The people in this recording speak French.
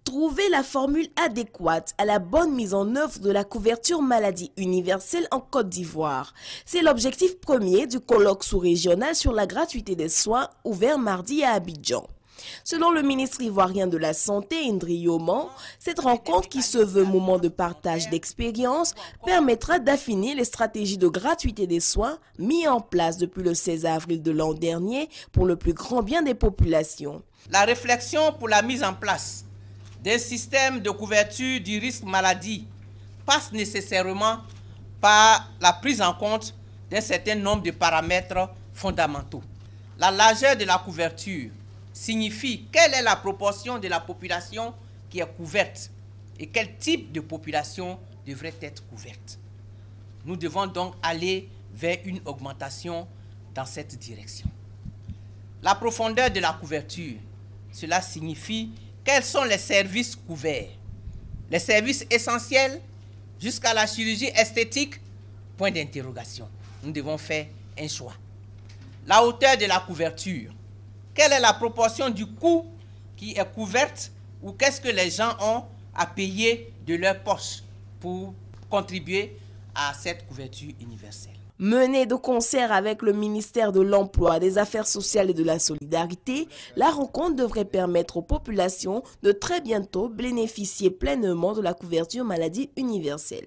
Trouver la formule adéquate à la bonne mise en œuvre de la couverture maladie universelle en Côte d'Ivoire. C'est l'objectif premier du colloque sous-régional sur la gratuité des soins ouvert mardi à Abidjan. Selon le ministre ivoirien de la Santé, Indri Yoman, cette rencontre qui se veut moment de partage d'expériences permettra d'affiner les stratégies de gratuité des soins mises en place depuis le 16 avril de l'an dernier pour le plus grand bien des populations. La réflexion pour la mise en place d'un système de couverture du risque maladie passe nécessairement par la prise en compte d'un certain nombre de paramètres fondamentaux. La largeur de la couverture signifie quelle est la proportion de la population qui est couverte et quel type de population devrait être couverte. Nous devons donc aller vers une augmentation dans cette direction. La profondeur de la couverture, cela signifie quels sont les services couverts. Les services essentiels jusqu'à la chirurgie esthétique, point d'interrogation. Nous devons faire un choix. La hauteur de la couverture. Quelle est la proportion du coût qui est couverte ou qu'est-ce que les gens ont à payer de leur poche pour contribuer à cette couverture universelle? Menée de concert avec le ministère de l'Emploi, des Affaires sociales et de la Solidarité, la rencontre devrait permettre aux populations de très bientôt bénéficier pleinement de la couverture maladie universelle.